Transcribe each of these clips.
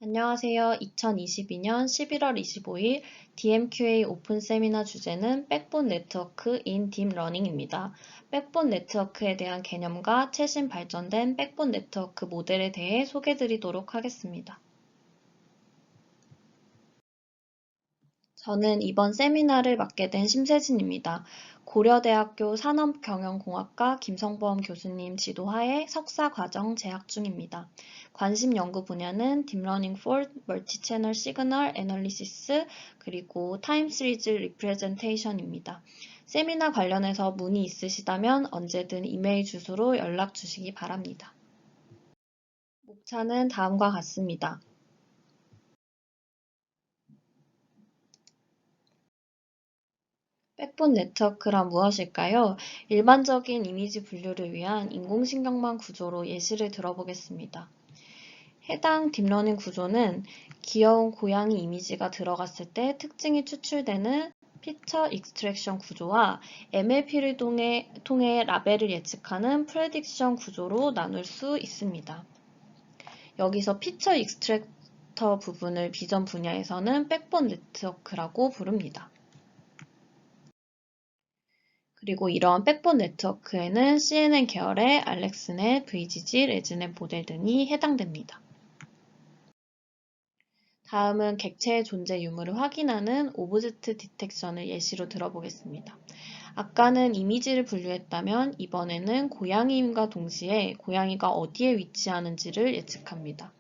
안녕하세요. 2022년 11월 25일 DMQA 오픈 세미나 주제는 백본 네트워크 in 딥러닝입니다. 백본 네트워크에 대한 개념과 최신 발전된 백본 네트워크 모델에 대해 소개드리도록 하겠습니다. 저는 이번 세미나를 맡게 된 심세진입니다. 고려대학교 산업경영공학과 김성범 교수님 지도하에 석사 과정 재학 중입니다. 관심 연구 분야는 딥러닝 for 멀티채널 시그널 애널리시스 그리고 타임 시리즈 리프레젠테이션입니다. 세미나 관련해서 문의 있으시다면 언제든 이메일 주소로 연락 주시기 바랍니다. 목차는 다음과 같습니다. 백본 네트워크란 무엇일까요? 일반적인 이미지 분류를 위한 인공신경망 구조로 예시를 들어보겠습니다. 해당 딥러닝 구조는 귀여운 고양이 이미지가 들어갔을 때 특징이 추출되는 피처 익스트랙션 구조와 MLP를 통해 라벨을 예측하는 프레딕션 구조로 나눌 수 있습니다. 여기서 피처 익스트랙터 부분을 비전 분야에서는 백본 네트워크라고 부릅니다. 그리고 이러한 백본 네트워크에는 CNN 계열의 알렉스넷, VGG, 레즈넷 모델 등이 해당됩니다. 다음은 객체의 존재 유무를 확인하는 오브젝트 디텍션을 예시로 들어보겠습니다. 아까는 이미지를 분류했다면 이번에는 고양이임과 동시에 고양이가 어디에 위치하는지를 예측합니다.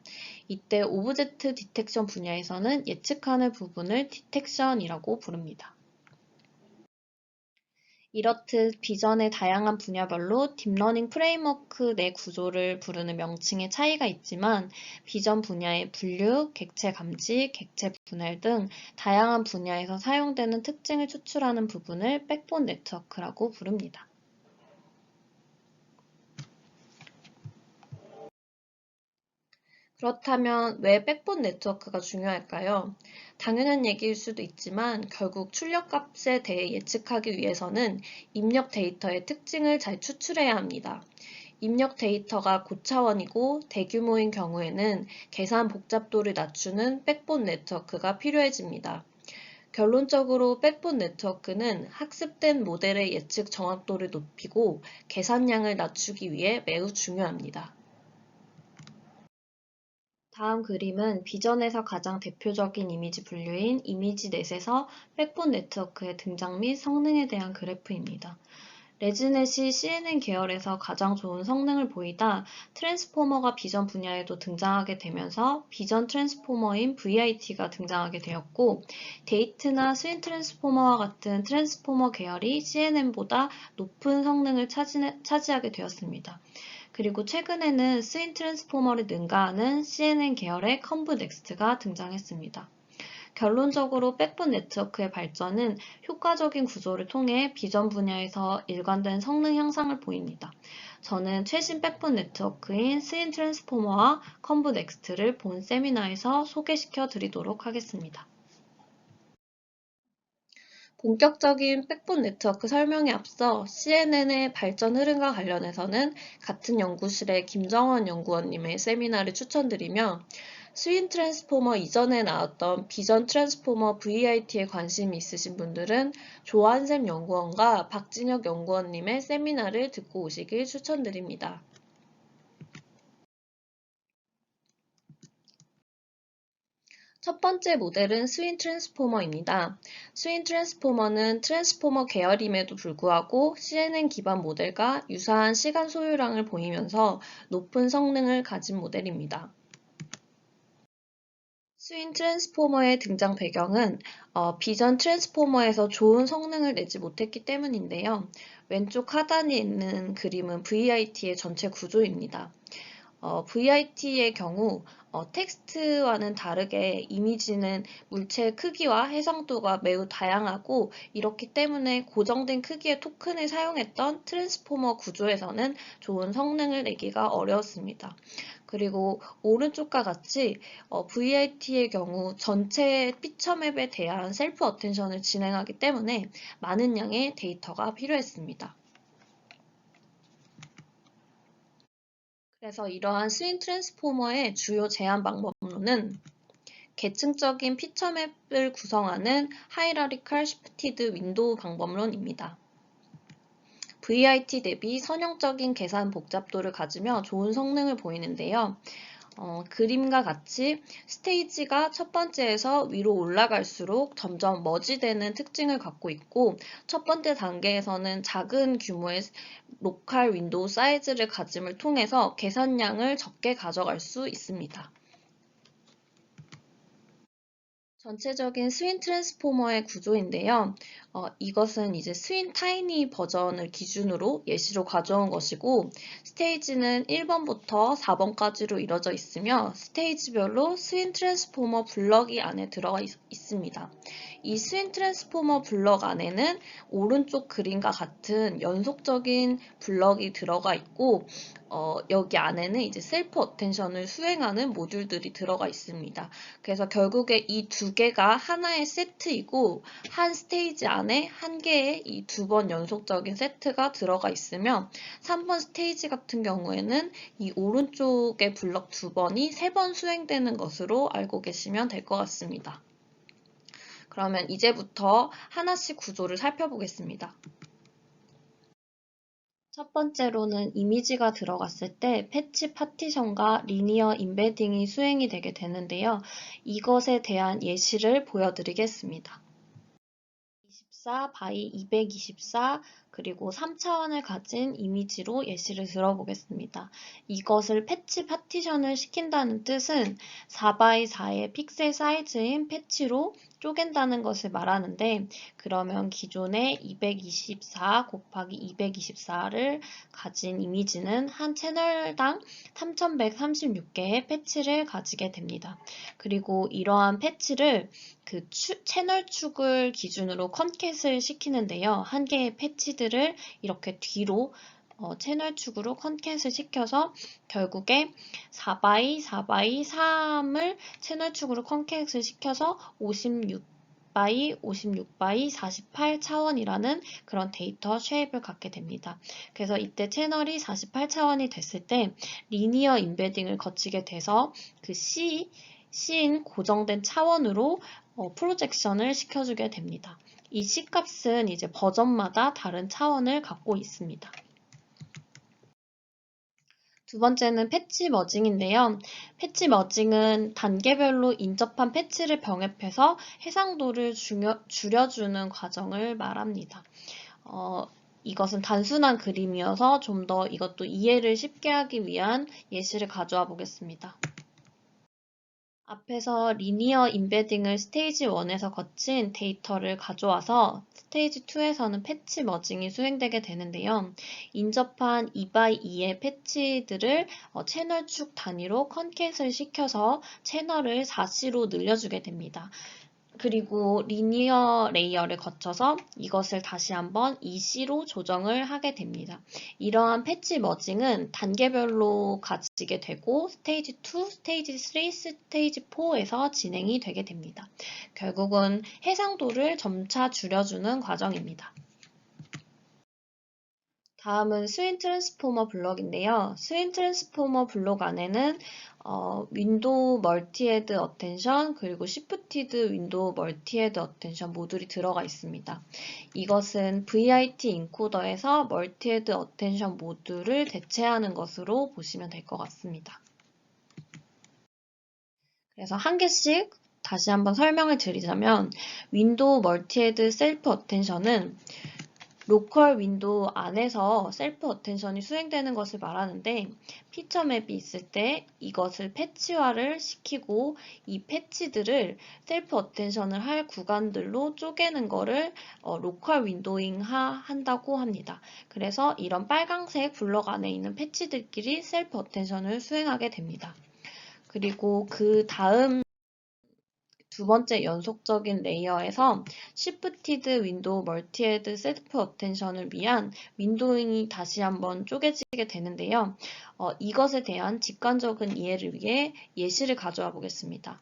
이때 오브젝트 디텍션 분야에서는 예측하는 부분을 디텍션이라고 부릅니다. 이렇듯 비전의 다양한 분야별로 딥러닝 프레임워크 내 구조를 부르는 명칭의 차이가 있지만 비전 분야의 분류, 객체 감지, 객체 분할 등 다양한 분야에서 사용되는 특징을 추출하는 부분을 백본 네트워크라고 부릅니다. 그렇다면 왜 백본 네트워크가 중요할까요? 당연한 얘기일 수도 있지만 결국 출력값에 대해 예측하기 위해서는 입력 데이터의 특징을 잘 추출해야 합니다. 입력 데이터가 고차원이고 대규모인 경우에는 계산 복잡도를 낮추는 백본 네트워크가 필요해집니다. 결론적으로 백본 네트워크는 학습된 모델의 예측 정확도를 높이고 계산량을 낮추기 위해 매우 중요합니다. 다음 그림은 비전에서 가장 대표적인 이미지 분류인 이미지넷에서 백본 네트워크의 등장 및 성능에 대한 그래프입니다. 레즈넷이 CNN 계열에서 가장 좋은 성능을 보이다 트랜스포머가 비전 분야에도 등장하게 되면서 비전 트랜스포머인 VIT가 등장하게 되었고, 데이트나 스윈 트랜스포머와 같은 트랜스포머 계열이 CNN보다 높은 성능을 차지하게 되었습니다. 그리고 최근에는 스윈 트랜스포머를 능가하는 CNN 계열의 컨브 넥스트가 등장했습니다. 결론적으로 백본 네트워크의 발전은 효과적인 구조를 통해 비전 분야에서 일관된 성능 향상을 보입니다. 저는 최신 백본 네트워크인 스윈 트랜스포머와 컨브 넥스트를 본 세미나에서 소개시켜 드리도록 하겠습니다. 본격적인 백본 네트워크 설명에 앞서 CNN의 발전 흐름과 관련해서는 같은 연구실의 김정원 연구원님의 세미나를 추천드리며, 스윈 트랜스포머 이전에 나왔던 비전 트랜스포머 VIT에 관심이 있으신 분들은 조한샘 연구원과 박진혁 연구원님의 세미나를 듣고 오시길 추천드립니다. 첫 번째 모델은 스윈 트랜스포머입니다. 스윈 트랜스포머는 트랜스포머 계열임에도 불구하고 CNN 기반 모델과 유사한 시간 소요량을 보이면서 높은 성능을 가진 모델입니다. 스윈 트랜스포머의 등장 배경은 비전 트랜스포머에서 좋은 성능을 내지 못했기 때문인데요. 왼쪽 하단에 있는 그림은 VIT의 전체 구조입니다. VIT의 경우 텍스트와는 다르게 이미지는 물체의 크기와 해상도가 매우 다양하고, 이렇기 때문에 고정된 크기의 토큰을 사용했던 트랜스포머 구조에서는 좋은 성능을 내기가 어려웠습니다. 그리고 오른쪽과 같이 VIT의 경우 전체 피처맵에 대한 셀프 어텐션을 진행하기 때문에 많은 양의 데이터가 필요했습니다. 그래서 이러한 스윙 트랜스포머의 주요 제한 방법론은 계층적인 피처맵을 구성하는 하이라리칼 시프티드 윈도우 방법론입니다. VIT 대비 선형적인 계산 복잡도를 가지며 좋은 성능을 보이는데요. 그림과 같이 스테이지가 첫 번째에서 위로 올라갈수록 점점 머지되는 특징을 갖고 있고, 첫 번째 단계에서는 작은 규모의 로컬 윈도우 사이즈를 가짐을 통해서 계산량을 적게 가져갈 수 있습니다. 전체적인 스윈 트랜스포머의 구조인데요. 이것은 이제 스윈 타이니 버전을 기준으로 예시로 가져온 것이고, 스테이지는 1번부터 4번까지로 이루어져 있으며 스테이지별로 스윈 트랜스포머 블럭이 안에 들어가 있습니다. 이 스윈 트랜스포머 블럭 안에는 오른쪽 그림과 같은 연속적인 블럭이 들어가 있고, 여기 안에는 이제 셀프 어텐션을 수행하는 모듈들이 들어가 있습니다. 그래서 결국에 이 두 개가 하나의 세트이고, 한 스테이지 안에 한 개의 이 두 번 연속적인 세트가 들어가 있으며, 3번 스테이지 같은 경우에는 이 오른쪽의 블럭 두 번이 세 번 수행되는 것으로 알고 계시면 될 것 같습니다. 그러면 이제부터 하나씩 구조를 살펴보겠습니다. 첫 번째로는 이미지가 들어갔을 때 패치 파티션과 리니어 임베딩이 수행이 되게 되는데요. 이것에 대한 예시를 보여드리겠습니다. 24 by 224 그리고 3차원을 가진 이미지로 예시를 들어보겠습니다. 이것을 패치 파티션을 시킨다는 뜻은 4 by 4의 픽셀 사이즈인 패치로 쪼갠다는 것을 말하는데, 그러면 기존의 224 곱하기 224를 가진 이미지는 한 채널당 3136개의 패치를 가지게 됩니다. 그리고 이러한 패치를 그 채널 축을 기준으로 컨캣을 시키는데요. 한 개의 패치들을 이렇게 뒤로 채널 축으로 컨캣을 시켜서 결국에 4x 4x 3을 채널 축으로 컨캣을 시켜서 56x 56x 48차원이라는 그런 데이터 쉐입을 갖게 됩니다. 그래서 이때 채널이 48차원이 됐을 때 리니어 임베딩을 거치게 돼서 그 C인 고정된 차원으로 프로젝션을 시켜주게 됩니다. 이 C값은 이제 버전마다 다른 차원을 갖고 있습니다. 두 번째는 패치 머징인데요. 패치 머징은 단계별로 인접한 패치를 병합해서 해상도를 줄여주는 과정을 말합니다. 이것은 단순한 그림이어서 좀 더 이것도 이해를 쉽게 하기 위한 예시를 가져와 보겠습니다. 앞에서 리니어 임베딩을 스테이지 1에서 거친 데이터를 가져와서 스테이지 2에서는 패치 머징이 수행되게 되는데요. 인접한 2x2의 패치들을 채널 축 단위로 컨캣을 시켜서 채널을 4C로 늘려주게 됩니다. 그리고 리니어 레이어를 거쳐서 이것을 다시 한번 2C로 조정을 하게 됩니다. 이러한 패치 머징은 단계별로 가지게 되고 스테이지 2, 스테이지 3, 스테이지 4에서 진행이 되게 됩니다. 결국은 해상도를 점차 줄여주는 과정입니다. 다음은 스윈 트랜스포머 블럭인데요. 스윈 트랜스포머 블록 안에는 윈도우 멀티헤드 어텐션 그리고 시프티드 윈도우 멀티헤드 어텐션 모듈이 들어가 있습니다. 이것은 VIT 인코더에서 멀티헤드 어텐션 모듈을 대체하는 것으로 보시면 될 것 같습니다. 그래서 한 개씩 다시 한번 설명을 드리자면, 윈도우 멀티헤드 셀프 어텐션은 로컬 윈도우 안에서 셀프 어텐션이 수행되는 것을 말하는데, 피처 맵이 있을 때 이것을 패치화를 시키고 이 패치들을 셀프 어텐션을 할 구간들로 쪼개는 거를 로컬 윈도잉 한다고 합니다. 그래서 이런 빨강색 블럭 안에 있는 패치들끼리 셀프 어텐션을 수행하게 됩니다. 그리고 그 다음 두 번째 연속적인 레이어에서 시프티드 윈도우 멀티헤드 셀프 어텐션을 위한 윈도잉이 다시 한번 쪼개지게 되는데요. 이것에 대한 직관적인 이해를 위해 예시를 가져와 보겠습니다.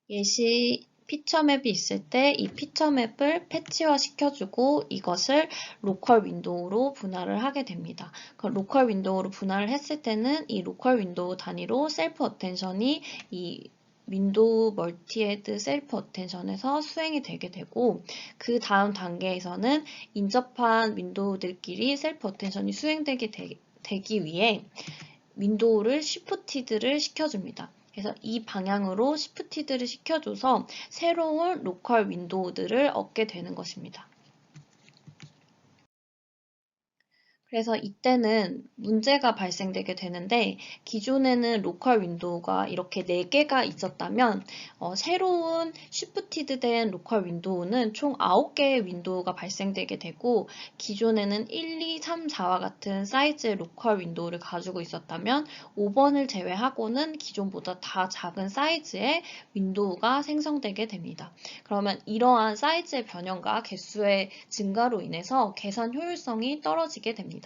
예시 피처맵이 있을 때 이 피처맵을 패치화 시켜주고 이것을 로컬 윈도우로 분할을 하게 됩니다. 그럼 로컬 윈도우로 분할을 했을 때는 이 로컬 윈도우 단위로 셀프 어텐션이 이 윈도우 멀티헤드 셀프 어텐션에서 수행이 되게 되고 그 다음 단계에서는 인접한 윈도우들끼리 셀프 어텐션이 수행되게 되기 위해 윈도우를 시프티드를 시켜줍니다. 그래서 이 방향으로 시프티드를 시켜줘서 새로운 로컬 윈도우들을 얻게 되는 것입니다. 그래서 이때는 문제가 발생되게 되는데 기존에는 로컬 윈도우가 이렇게 4개가 있었다면 새로운 쉬프티드 된 로컬 윈도우는 총 9개의 윈도우가 발생되게 되고 기존에는 1, 2, 3, 4와 같은 사이즈의 로컬 윈도우를 가지고 있었다면 5번을 제외하고는 기존보다 다 작은 사이즈의 윈도우가 생성되게 됩니다. 그러면 이러한 사이즈의 변형과 개수의 증가로 인해서 계산 효율성이 떨어지게 됩니다.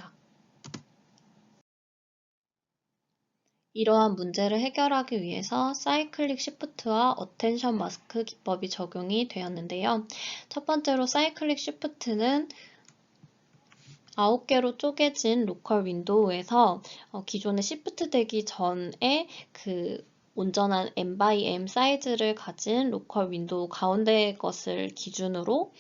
이러한 문제를 해결하기 위해서 사이클릭 시프트와 어텐션 마스크 기법이 적용이 되었는데요. 첫 번째로 사이클릭 시프트는 9개로 쪼개진 로컬 윈도우에서 기존의 시프트 되기 전에 그 온전한 m by m 사이즈를 가진 로컬 윈도우 가운데 것을 기준으로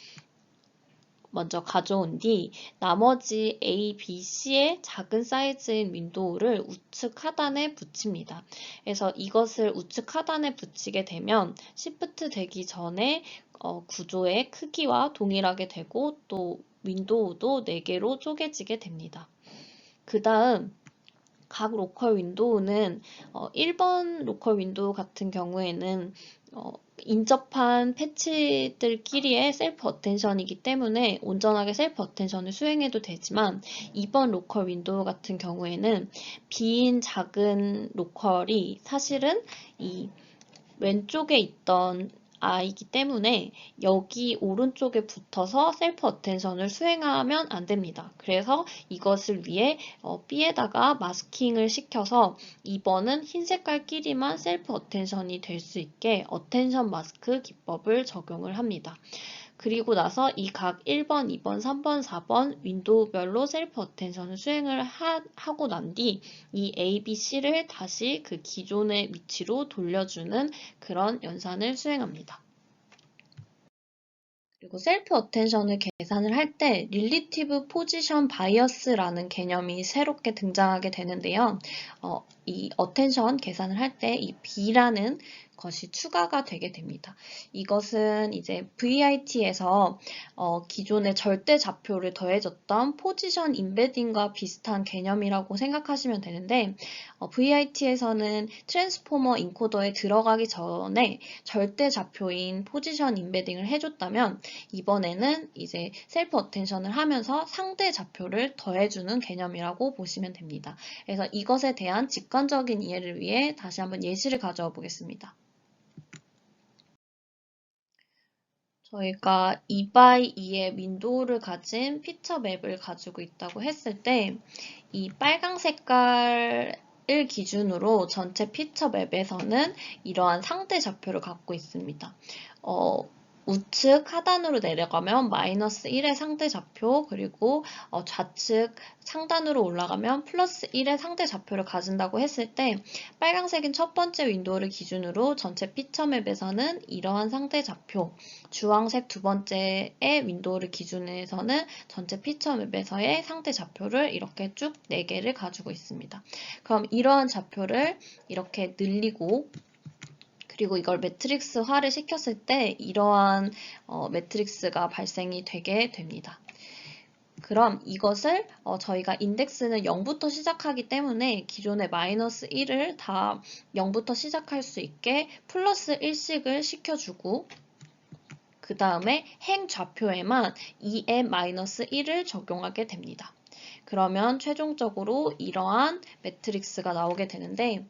먼저 가져온 뒤 나머지 A, B, C의 작은 사이즈인 윈도우를 우측 하단에 붙입니다. 그래서 이것을 우측 하단에 붙이게 되면 시프트 되기 전에 구조의 크기와 동일하게 되고 또 윈도우도 4개로 쪼개지게 됩니다. 그 다음 각 로컬 윈도우는 1번 로컬 윈도우 같은 경우에는 인접한 패치들끼리의 셀프 어텐션이기 때문에 온전하게 셀프 어텐션을 수행해도 되지만 2번 로컬 윈도우 같은 경우에는 빈 작은 로컬이 사실은 이 왼쪽에 있던 I이기 때문에 여기 오른쪽에 붙어서 셀프 어텐션을 수행하면 안 됩니다. 그래서 이것을 위해 B에다가 마스킹을 시켜서 2번은 흰 색깔끼리만 셀프 어텐션이 될 수 있게 어텐션 마스크 기법을 적용을 합니다. 그리고 나서 이 각 1번, 2번, 3번, 4번 윈도우별로 셀프 어텐션을 수행을 하고 난 뒤 이 A, B, C를 다시 그 기존의 위치로 돌려주는 그런 연산을 수행합니다. 그리고 셀프 어텐션을 계산을 할 때 릴리티브 포지션 바이어스라는 개념이 새롭게 등장하게 되는데요. 이 어텐션 계산을 할 때 이 B라는 것이 추가가 되게 됩니다. 이것은 이제 VIT에서 기존의 절대 좌표를 더해줬던 포지션 임베딩과 비슷한 개념이라고 생각하시면 되는데 VIT에서는 트랜스포머 인코더에 들어가기 전에 절대 좌표인 포지션 임베딩을 해줬다면 이번에는 이제 셀프 어텐션을 하면서 상대 좌표를 더해주는 개념이라고 보시면 됩니다. 그래서 이것에 대한 직관적인 이해를 위해 다시 한번 예시를 가져와 보겠습니다. 저희가 2x2의 윈도우를 가진 피처 맵을 가지고 있다고 했을 때 이 빨강 색깔을 기준으로 전체 피처 맵에서는 이러한 상대 좌표를 갖고 있습니다. 우측 하단으로 내려가면 마이너스 1의 상대 좌표 그리고 좌측 상단으로 올라가면 플러스 1의 상대 좌표를 가진다고 했을 때 빨간색인 첫 번째 윈도우를 기준으로 전체 피처맵에서는 이러한 상대 좌표 주황색 두 번째의 윈도우를 기준으로서는 전체 피처맵에서의 상대 좌표를 이렇게 쭉 4개를 가지고 있습니다. 그럼 이러한 좌표를 이렇게 늘리고 그리고 이걸 매트릭스화를 시켰을 때 이러한 매트릭스가 발생이 되게 됩니다. 그럼 이것을 저희가 인덱스는 0부터 시작하기 때문에 기존의 마이너스 1을 다 0부터 시작할 수 있게 플러스 1씩을 시켜주고 그 다음에 행 좌표에만 2m-1을 적용하게 됩니다. 그러면 최종적으로 이러한 매트릭스가 나오게 되는데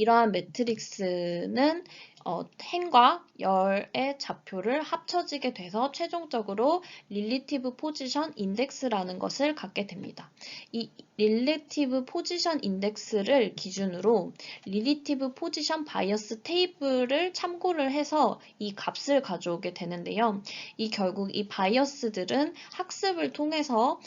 이러한 매트릭스는 행과 열의 좌표를 합쳐지게 돼서 최종적으로 릴리티브 포지션 인덱스라는 것을 갖게 됩니다. 이 릴리티브 포지션 인덱스를 기준으로 릴리티브 포지션 바이어스 테이블을 참고를 해서 이 값을 가져오게 되는데요. 결국 이 바이어스들은 학습을 통해서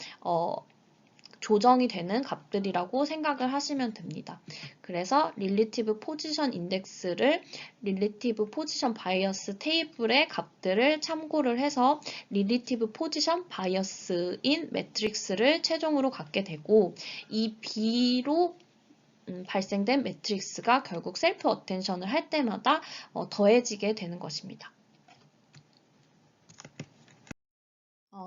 조정이 되는 값들이라고 생각을 하시면 됩니다. 그래서 릴리티브 포지션 인덱스를 릴리티브 포지션 바이어스 테이블의 값들을 참고를 해서 릴리티브 포지션 바이어스인 매트릭스를 최종으로 갖게 되고 이 B로 발생된 매트릭스가 결국 셀프 어텐션을 할 때마다 더해지게 되는 것입니다.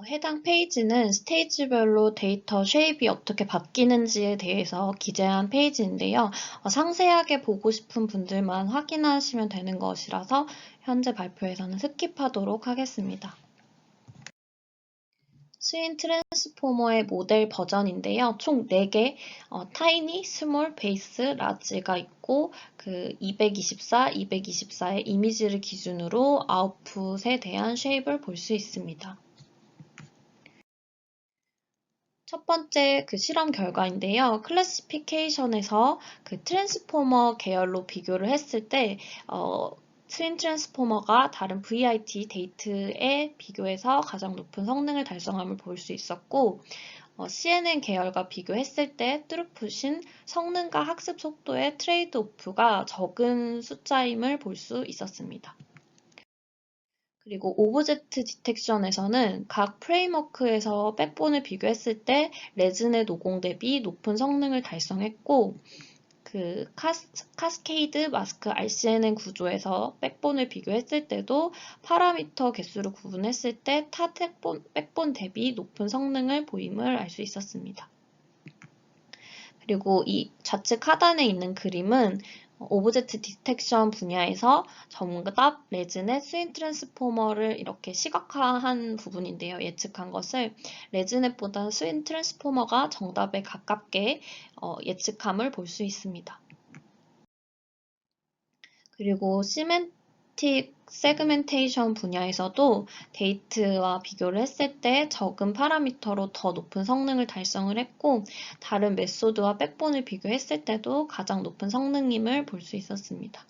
해당 페이지는 스테이지별로 데이터 쉐입이 어떻게 바뀌는지에 대해서 기재한 페이지인데요. 상세하게 보고 싶은 분들만 확인하시면 되는 것이라서 현재 발표에서는 스킵하도록 하겠습니다. 스윈 트랜스포머의 모델 버전인데요. 총 4개 타이니, 스몰, 베이스, 라지가 있고 224, 224의 이미지를 기준으로 아웃풋에 대한 쉐입을 볼 수 있습니다. 첫 번째 실험 결과인데요. 클래시피케이션에서 트랜스포머 계열로 비교를 했을 때 스윈 트랜스포머가 다른 VIT 데이트에 비교해서 가장 높은 성능을 달성함을 볼 수 있었고 CNN 계열과 비교했을 때 뚜루풋인 성능과 학습 속도의 트레이드 오프가 적은 숫자임을 볼 수 있었습니다. 그리고 오브젝트 디텍션에서는 각 프레임워크에서 백본을 비교했을 때 레즈넷 50 대비 높은 성능을 달성했고 카스케이드 마스크 RCNN 구조에서 백본을 비교했을 때도 파라미터 개수를 구분했을 때 타 백본 대비 높은 성능을 보임을 알 수 있었습니다. 그리고 이 좌측 하단에 있는 그림은 오브젝트 디텍션 분야에서 정답 레즈넷 스윈 트랜스포머를 이렇게 시각화한 부분인데요. 예측한 것을 레즈넷보다 스윈 트랜스포머가 정답에 가깝게 예측함을 볼 수 있습니다. 그리고 시멘틱 세그멘테이션 분야에서도 데이트와 비교를 했을 때 적은 파라미터로 더 높은 성능을 달성을 했고 다른 메소드와 백본을 비교했을 때도 가장 높은 성능임을 볼 수 있었습니다.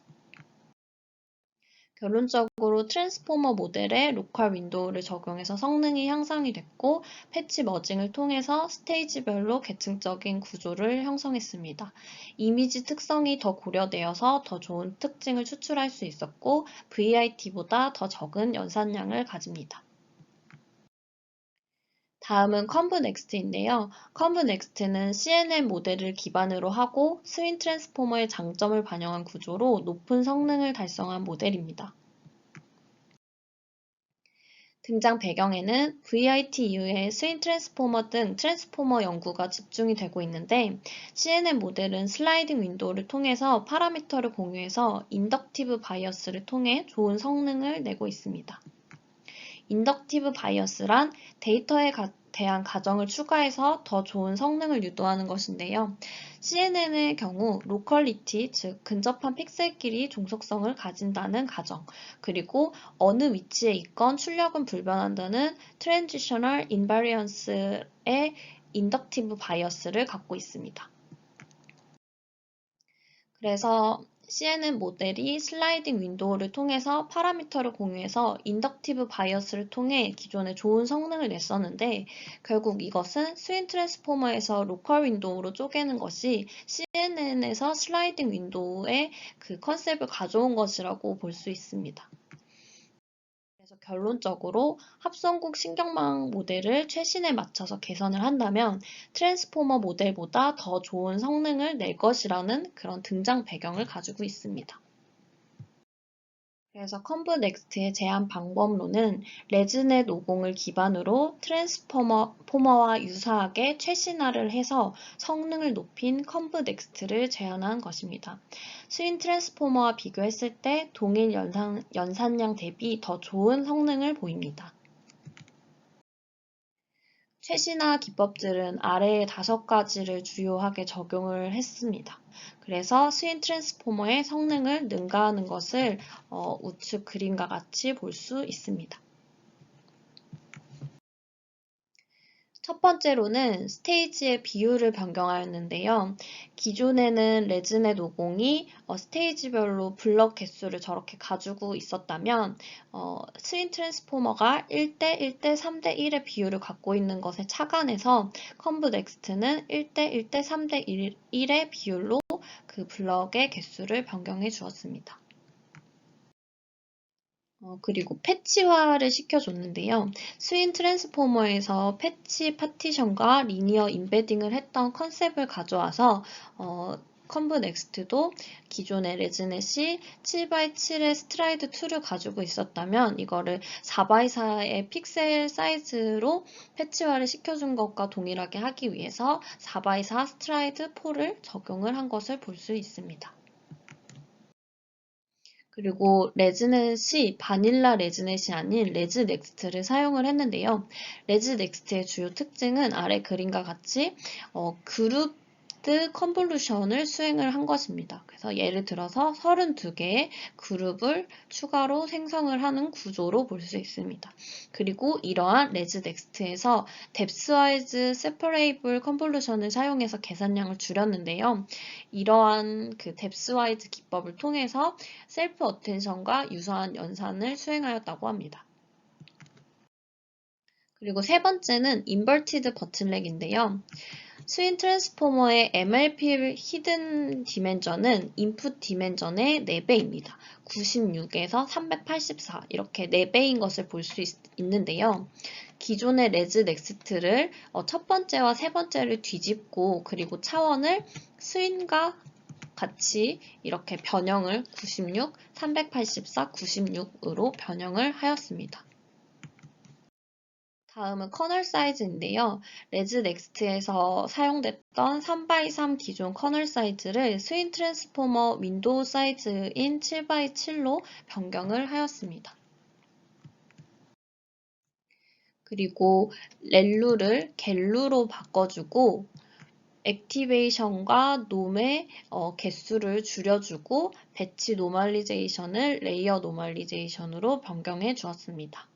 결론적으로 트랜스포머 모델에 로컬 윈도우를 적용해서 성능이 향상이 됐고 패치 머징을 통해서 스테이지별로 계층적인 구조를 형성했습니다. 이미지 특성이 더 고려되어서 더 좋은 특징을 추출할 수 있었고 VIT보다 더 적은 연산량을 가집니다. 다음은 컨브넥스트인데요. 컨브넥스트는 CNN 모델을 기반으로 하고 스윈 트랜스포머의 장점을 반영한 구조로 높은 성능을 달성한 모델입니다. 등장 배경에는 VIT 이후에 스윈 트랜스포머 등 트랜스포머 연구가 집중이 되고 있는데 CNN 모델은 슬라이딩 윈도우를 통해서 파라미터를 공유해서 인덕티브 바이어스를 통해 좋은 성능을 내고 있습니다. 인덕티브 바이어스란 데이터에 대한 가정을 추가해서 더 좋은 성능을 유도하는 것인데요. CNN의 경우 로컬리티, 즉 근접한 픽셀끼리 종속성을 가진다는 가정, 그리고 어느 위치에 있건 출력은 불변한다는 트랜지셔널 인바리언스의 인덕티브 바이어스를 갖고 있습니다. 그래서 CNN 모델이 슬라이딩 윈도우를 통해서 파라미터를 공유해서 인덕티브 바이어스를 통해 기존에 좋은 성능을 냈었는데 결국 이것은 스윈 트랜스포머에서 로컬 윈도우로 쪼개는 것이 CNN에서 슬라이딩 윈도우의 컨셉을 가져온 것이라고 볼 수 있습니다. 그래서 결론적으로 합성국 신경망 모델을 최신에 맞춰서 개선을 한다면 트랜스포머 모델보다 더 좋은 성능을 낼 것이라는 그런 등장 배경을 가지고 있습니다. 그래서 컨브넥스트의 제안 방법론은 레즈넷 50을 기반으로 트랜스포머와 유사하게 최신화를 해서 성능을 높인 컨브넥스트를 제안한 것입니다. 스윈 트랜스포머와 비교했을 때 동일 연산량 대비 더 좋은 성능을 보입니다. 최신화 기법들은 아래의 5가지를 주요하게 적용을 했습니다. 그래서 스윈 트랜스포머의 성능을 능가하는 것을 우측 그림과 같이 볼 수 있습니다. 첫 번째로는 스테이지의 비율을 변경하였는데요. 기존에는 레즈넷 50이 스테이지별로 블럭 개수를 저렇게 가지고 있었다면 스윈 트랜스포머가 1대 1대 3대 1의 비율을 갖고 있는 것에 착안해서 컴브 넥스트는 1대 1대 3대 1의 비율로 그 블럭의 개수를 변경해 주었습니다. 그리고 패치화를 시켜줬는데요. 스윈 트랜스포머에서 패치 파티션과 리니어 임베딩을 했던 컨셉을 가져와서 컴브 넥스트도 기존의 레즈넷이 7x7의 스트라이드 2를 가지고 있었다면 이거를 4x4의 픽셀 사이즈로 패치화를 시켜준 것과 동일하게 하기 위해서 4x4 스트라이드 4를 적용을 한 것을 볼 수 있습니다. 그리고 레즈넷이 바닐라 레즈넷이 아닌 레즈넥스트를 사용을 했는데요. 레즈넥스트의 주요 특징은 아래 그림과 같이 그룹드 컨볼루션을 수행을 한 것입니다. 그래서 예를 들어서 32개의 그룹을 추가로 생성을 하는 구조로 볼 수 있습니다. 그리고 이러한 레즈넥스트에서 뎁스와이즈 세퍼레이블 컨볼루션을 사용해서 계산량을 줄였는데요. 이러한 그 뎁스와이즈 기법을 통해서 셀프 어텐션과 유사한 연산을 수행하였다고 합니다. 그리고 세 번째는 인버티드 버틀렉인데요. 스윈 트랜스포머의 MLP 히든 디멘전은 인풋 디멘전의 4배입니다. 96에서 384 이렇게 4배인 것을 볼 수 있는데요. 기존의 레즈 넥스트를 첫 번째와 세 번째를 뒤집고 그리고 차원을 스윈과 같이 이렇게 변형을 96, 384, 96으로 변형을 하였습니다. 다음은 커널 사이즈인데요. 레즈넥스트에서 사용됐던 3x3 기존 커널 사이즈를 스윈 트랜스포머 윈도우 사이즈인 7x7로 변경을 하였습니다. 그리고 렐루를 겔루로 바꿔주고 액티베이션과 놈의 개수를 줄여주고 배치 노멀리제이션을 레이어 노멀리제이션으로 변경해 주었습니다.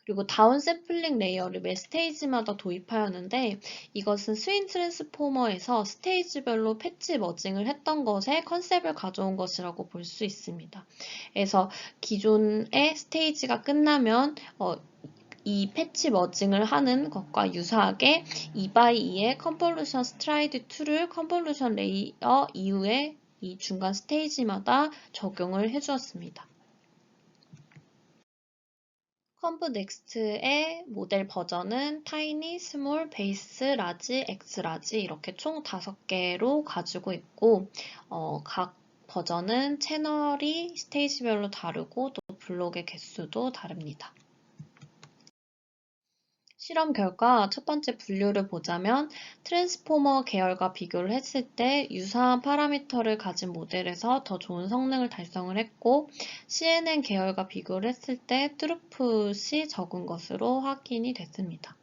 그리고 다운 샘플링 레이어를 매 스테이지마다 도입하였는데 이것은 스윈 트랜스포머에서 스테이지별로 패치 머징을 했던 것에 컨셉을 가져온 것이라고 볼 수 있습니다. 그래서 기존의 스테이지가 끝나면 이 패치 머징을 하는 것과 유사하게 2x2의 컨볼루션 스트라이드 2를 컨볼루션 레이어 이후에 이 중간 스테이지마다 적용을 해주었습니다. 컴브 넥스트의 모델 버전은 타이니, 스몰, 베이스, 라지, 엑스라지 이렇게 총 5개로 가지고 있고 각 버전은 채널이 스테이지별로 다르고 또 블록의 개수도 다릅니다. 실험 결과 첫 번째 분류를 보자면 트랜스포머 계열과 비교를 했을 때 유사한 파라미터를 가진 모델에서 더 좋은 성능을 달성을 했고 CNN 계열과 비교를 했을 때 트루풋이 적은 것으로 확인이 됐습니다.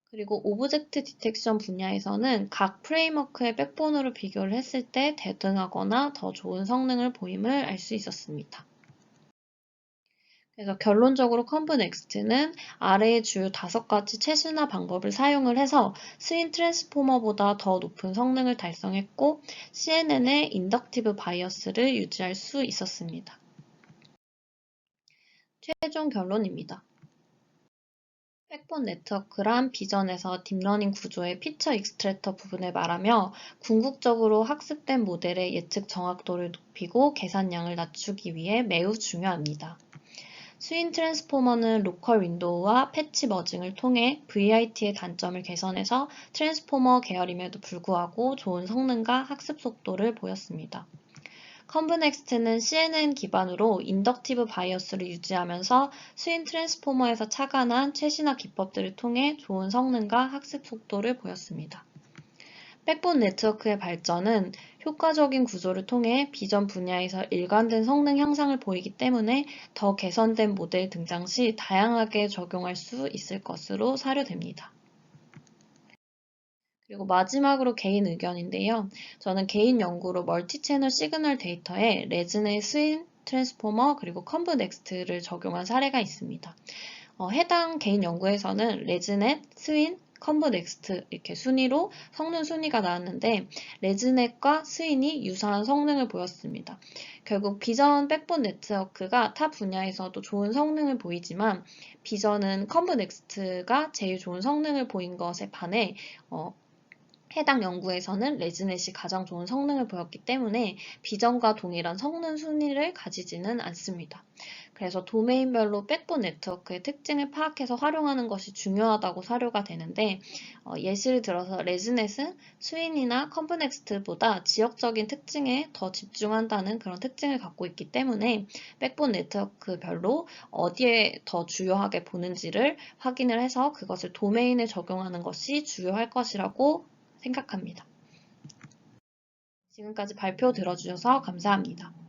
그리고 오브젝트 디텍션 분야에서는 각 프레임워크의 백본으로 비교를 했을 때 대등하거나 더 좋은 성능을 보임을 알 수 있었습니다. 그래서 결론적으로 컴브 넥스트는 아래의 주요 5가지 최신화 방법을 사용을 해서 스윈 트랜스포머보다 더 높은 성능을 달성했고 CNN의 인덕티브 바이어스를 유지할 수 있었습니다. 최종 결론입니다. 백본 네트워크란 비전에서 딥러닝 구조의 피처 익스트랙터 부분을 말하며 궁극적으로 학습된 모델의 예측 정확도를 높이고 계산량을 낮추기 위해 매우 중요합니다. 스윈 트랜스포머는 로컬 윈도우와 패치 머징을 통해 VIT의 단점을 개선해서 트랜스포머 계열임에도 불구하고 좋은 성능과 학습 속도를 보였습니다. 컴브 넥스트는 CNN 기반으로 인덕티브 바이어스를 유지하면서 스윈 트랜스포머에서 착안한 최신화 기법들을 통해 좋은 성능과 학습 속도를 보였습니다. 백본 네트워크의 발전은 효과적인 구조를 통해 비전 분야에서 일관된 성능 향상을 보이기 때문에 더 개선된 모델 등장 시 다양하게 적용할 수 있을 것으로 사료됩니다. 그리고 마지막으로 개인 의견인데요. 저는 개인 연구로 멀티채널 시그널 데이터에 레즈넷, 스윈, 트랜스포머, 그리고 컨브 넥스트를 적용한 사례가 있습니다. 해당 개인 연구에서는 레즈넷, 스윈, 컨브 넥스트 이렇게 순위로 성능 순위가 나왔는데 레즈넷과 스윈이 유사한 성능을 보였습니다. 결국 비전 백본 네트워크가 타 분야에서도 좋은 성능을 보이지만 비전은 컨브 넥스트가 제일 좋은 성능을 보인 것에 반해 해당 연구에서는 레즈넷이 가장 좋은 성능을 보였기 때문에 비전과 동일한 성능 순위를 가지지는 않습니다. 그래서 도메인별로 백본 네트워크의 특징을 파악해서 활용하는 것이 중요하다고 사료가 되는데 예시를 들어서 레즈넷은 스윈이나 컴브넥스트보다 지역적인 특징에 더 집중한다는 그런 특징을 갖고 있기 때문에 백본 네트워크별로 어디에 더 주요하게 보는지를 확인을 해서 그것을 도메인에 적용하는 것이 중요할 것이라고 생각합니다. 지금까지 발표 들어주셔서 감사합니다.